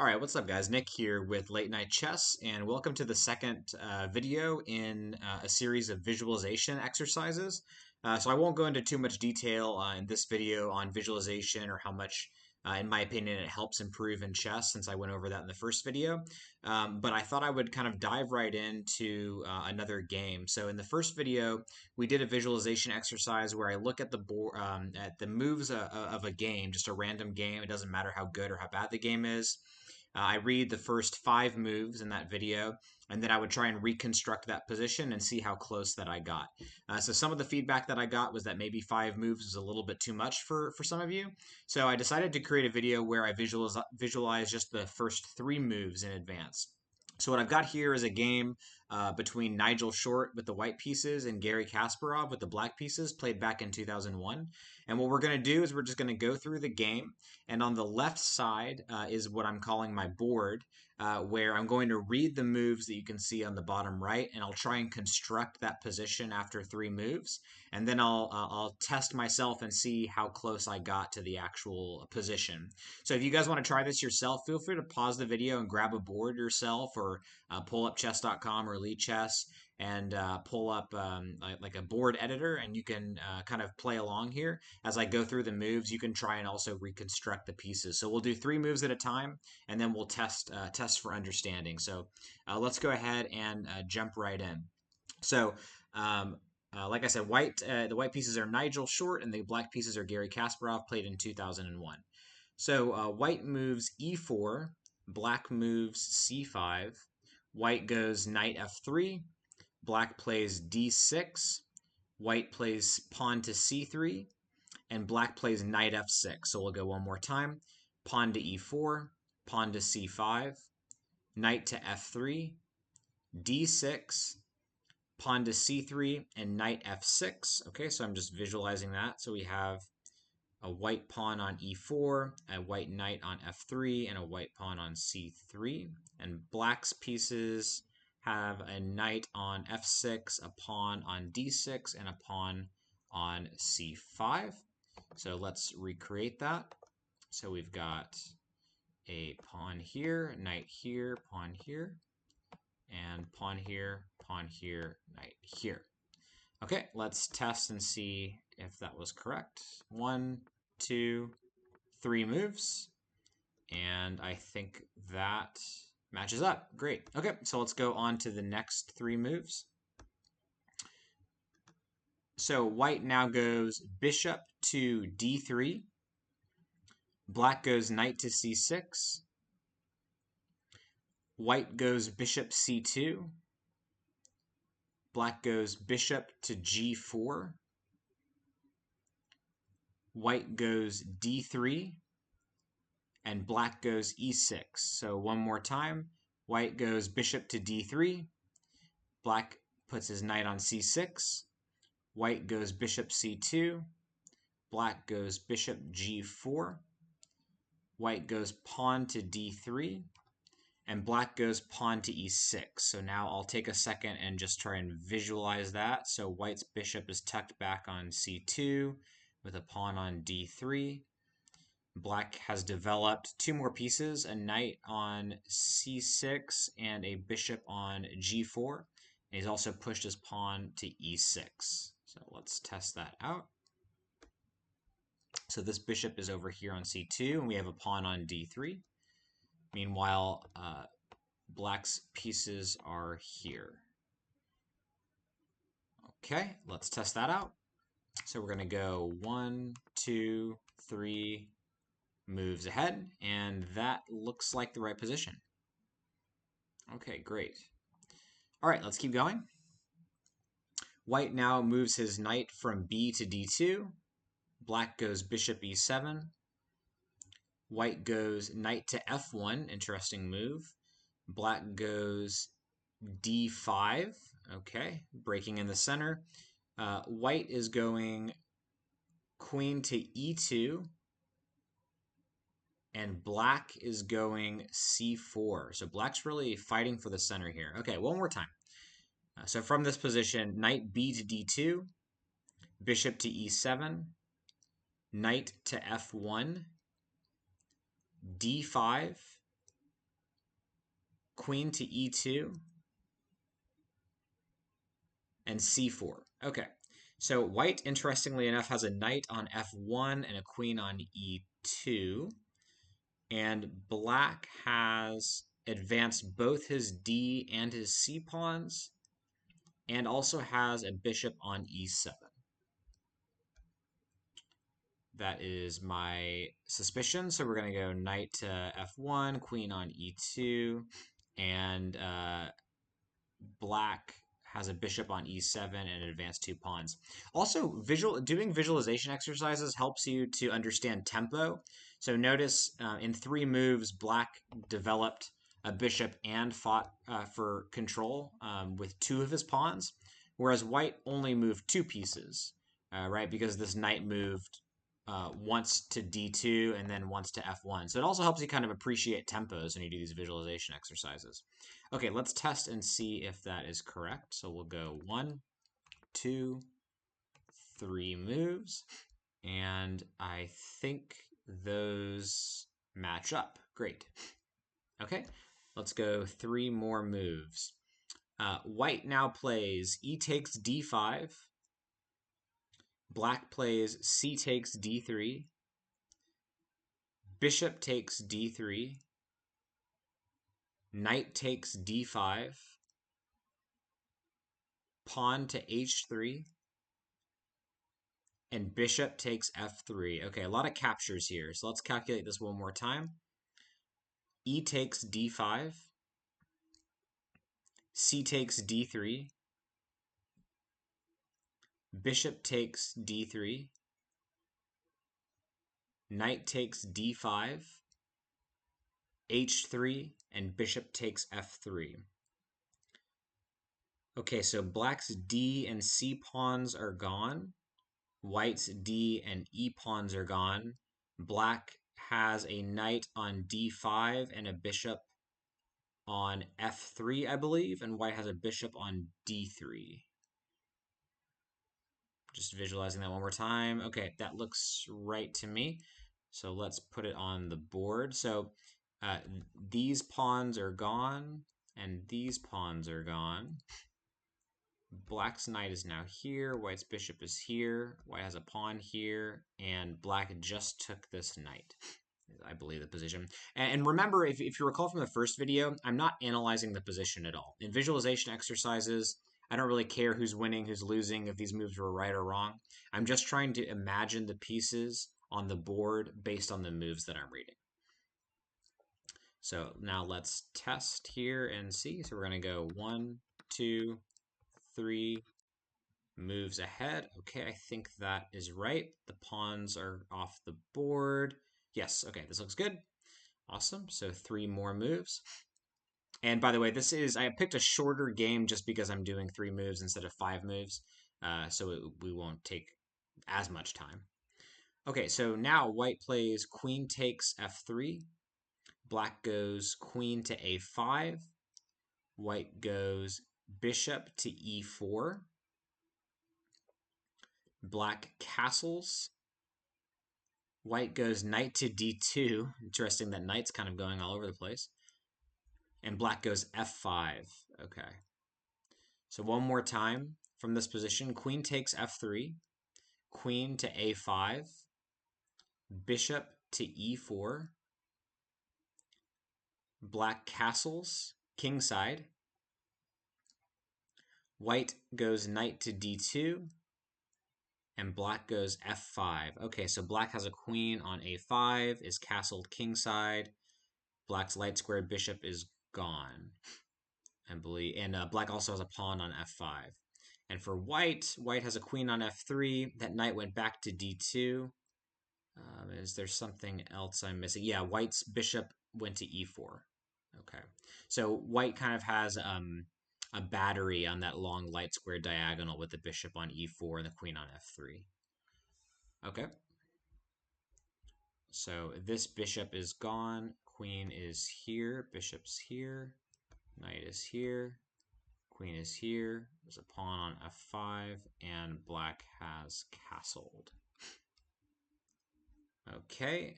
All right, what's up, guys? Nick here with Late Night Chess, and welcome to the second video in a series of visualization exercises. So I won't go into too much detail in this video on visualization or how much, in my opinion, it helps improve in chess, since I went over that in the first video. But I thought I would kind of dive right into another game. So in the first video, we did a visualization exercise where I look at the board, at the moves of a game, just a random game. It doesn't matter how good or how bad the game is. I read the first 5 moves in that video, and then I would try and reconstruct that position and see how close that I got. So some of the feedback that I got was that maybe 5 moves is a little bit too much for some of you. So I decided to create a video where I visualize just the first 3 moves in advance. So what I've got here is a game between Nigel Short with the white pieces and Gary Kasparov with the black pieces, played back in 2001. And what we're going to do is we're just going to go through the game. And on the left side is what I'm calling my board, where I'm going to read the moves that you can see on the bottom right, and I'll try and construct that position after 3 moves. And then I'll test myself and see how close I got to the actual position. So if you guys want to try this yourself, feel free to pause the video and grab a board yourself, or pull up chess.com or Lead Chess and pull up like a board editor, and you can kind of play along here. As I go through the moves, you can try and also reconstruct the pieces. So we'll do 3 moves at a time, and then we'll test for understanding. So let's go ahead and jump right in. So like I said, the white pieces are Nigel Short, and the black pieces are Gary Kasparov, played in 2001. So white moves e4, black moves c5, white goes knight f3, black plays d6, white plays pawn to c3, and black plays knight f6. So we'll go one more time. Pawn to e4, pawn to c5, knight to f3, d6, pawn to c3, and knight f6. Okay, so I'm just visualizing that. So we have a white pawn on e4, a white knight on f3, and a white pawn on c3. And black's pieces have a knight on f6, a pawn on d6, and a pawn on c5. So let's recreate that. So we've got a pawn here, knight here, pawn here, and pawn here, knight here. Okay, let's test and see if that was correct. 1, 2, 3 moves, and I think that matches up. Great. Okay, so let's go on to the next 3 moves. So white now goes bishop to d3, black goes knight to c6, white goes bishop c2, black goes bishop to g4, white goes d3, and black goes e6. So one more time, white goes bishop to d3, black puts his knight on c6, white goes bishop c2, black goes bishop g4, white goes pawn to d3, and black goes pawn to e6. So now I'll take a second and just try and visualize that. So white's bishop is tucked back on c2 with a pawn on d3. Black has developed 2 more pieces, a knight on c6 and a bishop on g4. And he's also pushed his pawn to e6. So let's test that out. So this bishop is over here on c2, and we have a pawn on d3. Meanwhile, black's pieces are here. Okay, let's test that out. So we're going to go 1, 2, 3 moves ahead, and that looks like the right position. Okay, great. All right, let's keep going. White now moves his knight from b to d2. Black goes bishop e7. White goes knight to f1, interesting move. Black goes d5, okay, breaking in the center. White is going queen to e2, and black is going c4. So black's really fighting for the center here. Okay, one more time. So from this position, knight b to d2, bishop to e7, knight to f1, d5, queen to e2, and c4. Okay, so white, interestingly enough, has a knight on f1 and a queen on e2, and black has advanced both his d and his c pawns, and also has a bishop on e7. That is my suspicion. So we're going to go knight to f1, queen on e2, and black has a bishop on e7 and advanced 2 pawns. Also, doing visualization exercises helps you to understand tempo. So notice in 3 moves, black developed a bishop and fought for control with 2 of his pawns, whereas white only moved 2 pieces, right? Because this knight moved once to d2 and then once to f1. So it also helps you kind of appreciate tempos when you do these visualization exercises. Okay, let's test and see if that is correct. So we'll go 1, 2, 3 moves, and I think those match up. Great. Okay, let's go 3 more moves. White now plays e takes d5. Black plays c takes d3. Bishop takes d3. Knight takes d5. Pawn to h3. And bishop takes f3. Okay, a lot of captures here. So let's calculate this one more time. E takes d5. C takes d3. Bishop takes d3. Knight takes d5. h3, and bishop takes f3. Okay, so black's d and c pawns are gone. White's d and e pawns are gone. Black has a knight on d5 and a bishop on f3, I believe, and white has a bishop on d3. Just visualizing that one more time. Okay, that looks right to me. So let's put it on the board. So these pawns are gone, and these pawns are gone. Black's knight is now here, white's bishop is here, white has a pawn here, and black just took this knight. I believe the position. And remember, if you recall from the first video, I'm not analyzing the position at all. In visualization exercises, I don't really care who's winning, who's losing, if these moves were right or wrong. I'm just trying to imagine the pieces on the board based on the moves that I'm reading. So now let's test here and see. So we're going to go 1, 2, 3 moves ahead. Okay, I think that is right. The pawns are off the board. Yes, okay, this looks good. Awesome. So 3 more moves. And by the way, I picked a shorter game just because I'm doing 3 moves instead of 5 moves. We won't take as much time. Okay, so now white plays queen takes f3. Black goes queen to a5. White goes bishop to e4. Black castles. White goes knight to d2. Interesting that knight's kind of going all over the place. And black goes f5. Okay. So one more time from this position. Queen takes f3. Queen to a5. Bishop to e4. Black castles, kingside. White goes knight to d2. And black goes f5. Okay, so black has a queen on a5, is castled kingside. Black's light squared bishop is gone, I believe. And black also has a pawn on f5. And for white, white has a queen on f3. That knight went back to d2. Is there something else I'm missing? Yeah, white's bishop went to e4. Okay, so white kind of has a battery on that long light square diagonal with the bishop on e4 and the queen on f3. Okay. So this bishop is gone. Queen is here. Bishop's here. Knight is here. Queen is here. There's a pawn on f5, and black has castled. Okay.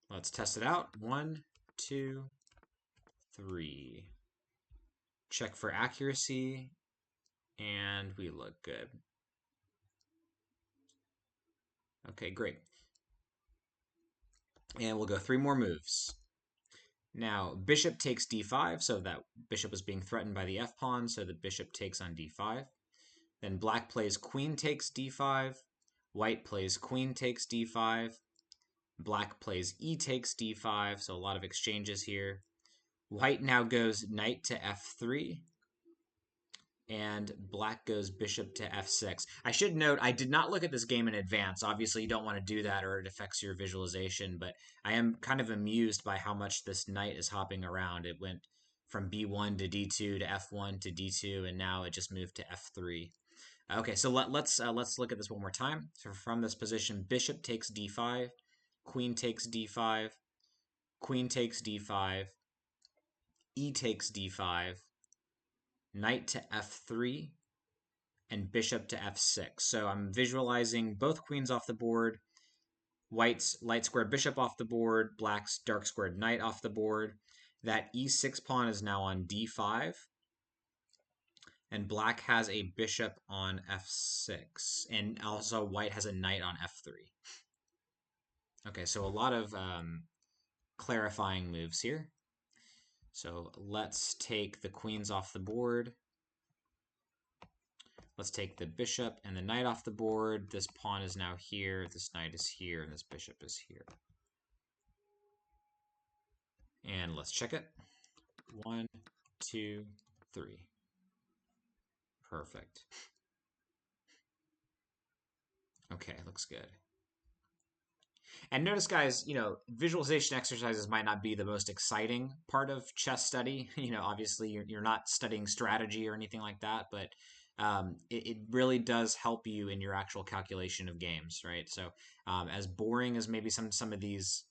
Let's test it out. 1, 2, 3. Check for accuracy, and we look good. Okay, great. And we'll go 3 more moves. Now, bishop takes d5, so that bishop is being threatened by the f-pawn, so the bishop takes on d5. Then black plays queen takes d5, white plays queen takes d5, black plays e takes d5, so a lot of exchanges here. White now goes knight to f3, and black goes bishop to f6. I should note, I did not look at this game in advance. Obviously, you don't want to do that or it affects your visualization, but I am kind of amused by how much this knight is hopping around. It went from b1 to d2 to f1 to d2, and now it just moved to f3. Okay, so let's look at this one more time. So from this position, bishop takes d5, queen takes d5, queen takes d5, e takes d5, knight to f3, and bishop to f6. So I'm visualizing both queens off the board, white's light squared bishop off the board, black's dark squared knight off the board. That e6 pawn is now on d5, and black has a bishop on f6, and also white has a knight on f3. Okay, so a lot of clarifying moves here. So let's take the queens off the board. Let's take the bishop and the knight off the board. This pawn is now here, this knight is here, and this bishop is here. And let's check it. 1, 2, 3. Perfect. Okay, looks good. And notice, guys, visualization exercises might not be the most exciting part of chess study. Obviously, you're not studying strategy or anything like that, but it really does help you in your actual calculation of games, right? So as boring as maybe some of these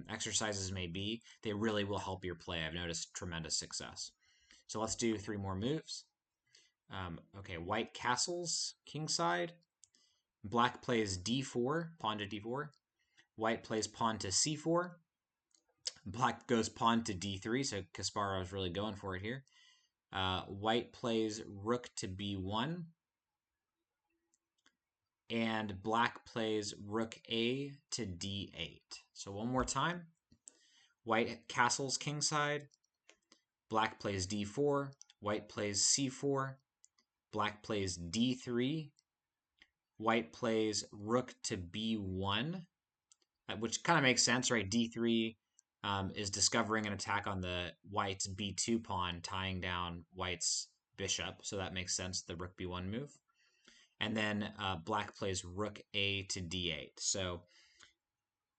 exercises may be, they really will help your play. I've noticed tremendous success. So let's do 3 more moves. Okay, white castles kingside. Black plays d4, pawn to d4. White plays pawn to c4. Black goes pawn to d3, so Kasparov is really going for it here. White plays rook to b1. And black plays rook a to d8. So one more time. White castles kingside. Black plays d4. White plays c4. Black plays d3. White plays rook to b1, which kind of makes sense, right? d3 is discovering an attack on the white's b2 pawn, tying down white's bishop. So that makes sense, the rook b1 move. And then black plays rook a to d8. So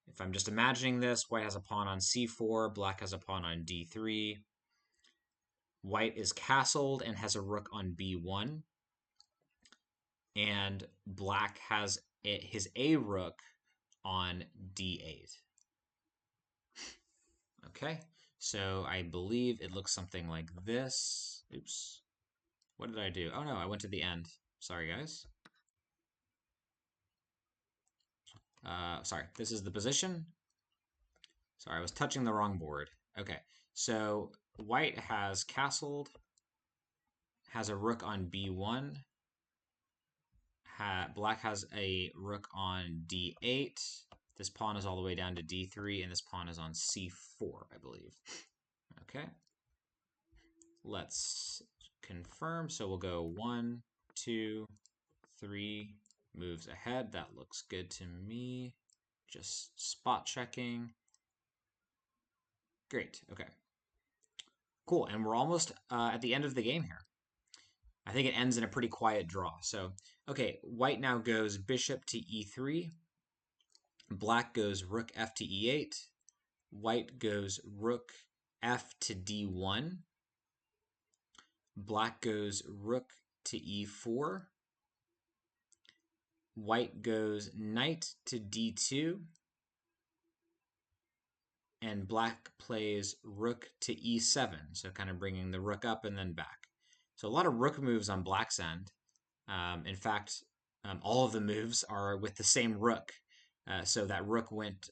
if I'm just imagining this, white has a pawn on c4, black has a pawn on d3. White is castled and has a rook on b1. And black has his a rook on d8. Okay, so I believe it looks something like this. Oops. What did I do? Oh no, I went to the end. Sorry, guys. Sorry, this is the position. Sorry, I was touching the wrong board. Okay, so white has castled, has a rook on b1. Black has a rook on d8. This pawn is all the way down to d3, and this pawn is on c4, I believe. Okay. Let's confirm. So we'll go 1, 2, 3 moves ahead. That looks good to me. Just spot checking. Great. Okay. Cool. And we're almost at the end of the game here. I think it ends in a pretty quiet draw. So, okay, white now goes bishop to e3. Black goes rook f to e8. White goes rook f to d1. Black goes rook to e4. White goes knight to d2. And black plays rook to e7, so kind of bringing the rook up and then back. So a lot of rook moves on black's end. In fact, all of the moves are with the same rook. So that rook went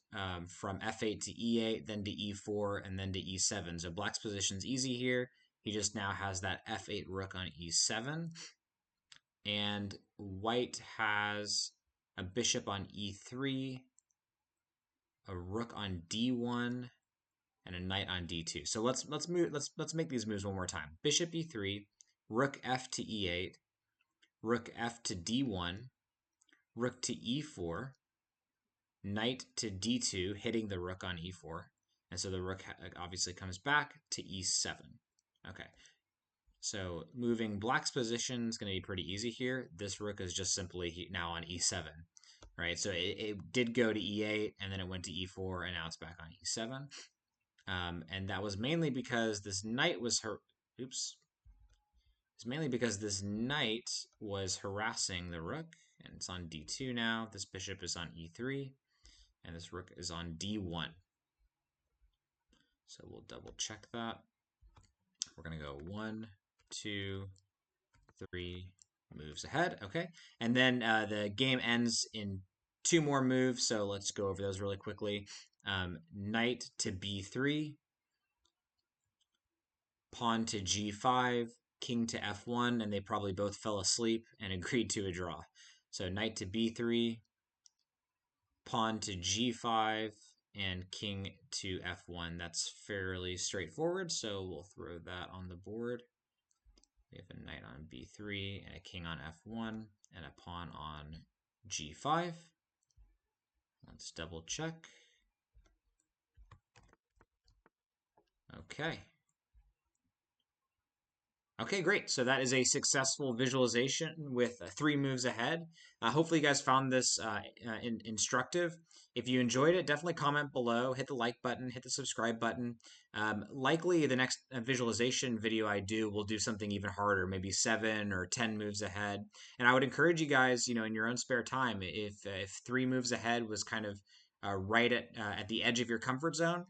from f8 to e8, then to e4, and then to e7. So black's position's easy here. He just now has that f8 rook on e7. And white has a bishop on e3, a rook on d1, and a knight on d2. So let's make these moves one more time. Bishop e3, rook f to e8, rook f to d1, rook to e4, knight to d2, hitting the rook on e4. And so the rook obviously comes back to e7. Okay, so moving black's position is going to be pretty easy here. This rook is just simply now on e7, right? So it did go to e8, and then it went to e4, and now it's back on e7. And that was mainly because this knight was oops. It's mainly because this knight was harassing the rook, and it's on d2 now. This bishop is on e3, and this rook is on d1. So we'll double check that. We're going to go 1, 2, 3 moves ahead. Okay. And then the game ends in 2 more moves. So let's go over those really quickly. Knight to b3, pawn to g5, king to f1, and they probably both fell asleep and agreed to a draw. So knight to b3, pawn to g5, and king to f1. That's fairly straightforward, so we'll throw that on the board. We have a knight on b3 and a king on f1 and a pawn on g5. Let's double check. Okay. Okay, great. So that is a successful visualization with 3 moves ahead. Hopefully you guys found this instructive. If you enjoyed it, definitely comment below, hit the like button, hit the subscribe button. Likely the next visualization video I do will do something even harder, maybe 7 or 10 moves ahead. And I would encourage you guys, in your own spare time, if 3 moves ahead was kind of right at the edge of your comfort zone,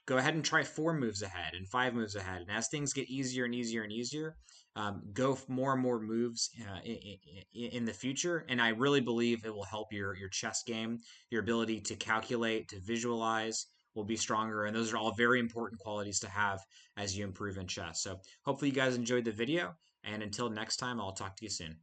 go ahead and try 4 moves ahead and 5 moves ahead. And as things get easier and easier and easier, go more and more moves in the future. And I really believe it will help your chess game. Your ability to calculate, to visualize will be stronger. And those are all very important qualities to have as you improve in chess. So hopefully you guys enjoyed the video. And until next time, I'll talk to you soon.